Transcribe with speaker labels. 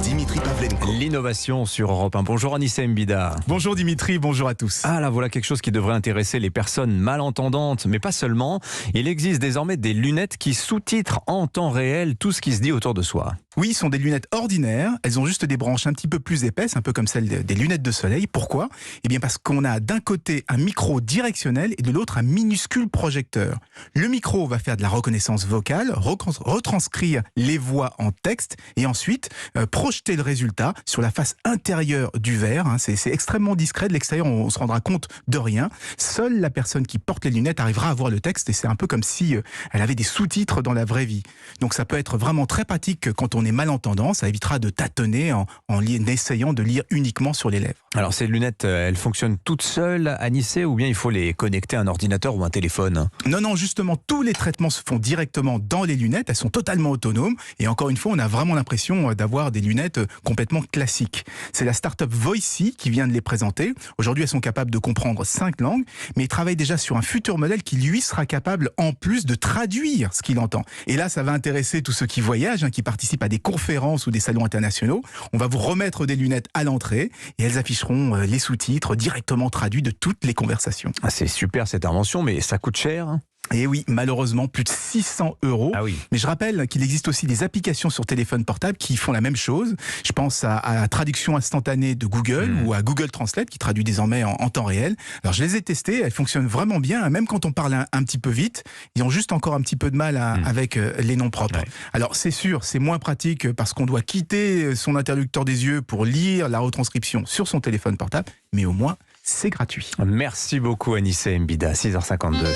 Speaker 1: Dimitri Pavlenko.
Speaker 2: L'innovation sur Europe 1. Bonjour Anissa Mbida.
Speaker 3: Bonjour Dimitri, bonjour à tous.
Speaker 2: Ah là, voilà quelque chose qui devrait intéresser les personnes malentendantes, mais pas seulement. Il existe désormais des lunettes qui sous-titrent en temps réel tout ce qui se dit autour de soi.
Speaker 3: Oui, ce sont des lunettes ordinaires. Elles ont juste des branches un petit peu plus épaisses, un peu comme celles des lunettes de soleil. Pourquoi ? Eh bien parce qu'on a d'un côté un micro directionnel et de l'autre un minuscule projecteur. Le micro va faire de la reconnaissance vocale, retranscrire les voix en texte et ensuite projeter le résultat sur la face intérieure du verre. C'est extrêmement discret. De l'extérieur, on se rendra compte de rien. Seule la personne qui porte les lunettes arrivera à voir le texte et c'est un peu comme si elle avait des sous-titres dans la vraie vie. Donc ça peut être vraiment très pratique quand on est malentendant. Ça évitera de tâtonner en essayant de lire uniquement sur les lèvres.
Speaker 2: Alors ces lunettes, elles fonctionnent toutes seules, Anissé, ou bien il faut les connecter à un ordinateur ou un téléphone ?
Speaker 3: Non, justement, tous les traitements se font directement dans les lunettes. Elles sont totalement autonomes. Et encore une fois, on a vraiment l'impression d'avoir des lunettes complètement classiques. C'est la start-up Voicy qui vient de les présenter. Aujourd'hui, elles sont capables de comprendre 5 langues, mais ils travaillent déjà sur un futur modèle qui, lui, sera capable, en plus, de traduire ce qu'il entend. Et là, ça va intéresser tous ceux qui voyagent, qui participent à des conférences ou des salons internationaux. On va vous remettre des lunettes à l'entrée et elles afficheront les sous-titres directement traduits de toutes les conversations.
Speaker 2: Ah, c'est super cette invention, mais ça coûte cher ?
Speaker 3: Et oui, malheureusement, plus de 600 €.
Speaker 2: Ah oui.
Speaker 3: Mais je rappelle qu'il existe aussi des applications sur téléphone portable qui font la même chose. Je pense à la traduction instantanée de Google ou à Google Translate qui traduit désormais en temps réel. Alors je les ai testées, elles fonctionnent vraiment bien, même quand on parle un petit peu vite. Ils ont juste encore un petit peu de mal avec les noms propres. Ouais. Alors c'est sûr, c'est moins pratique parce qu'on doit quitter son interlocuteur des yeux pour lire la retranscription sur son téléphone portable, mais au moins c'est gratuit.
Speaker 2: Merci beaucoup Anissé Mbida, 6h52.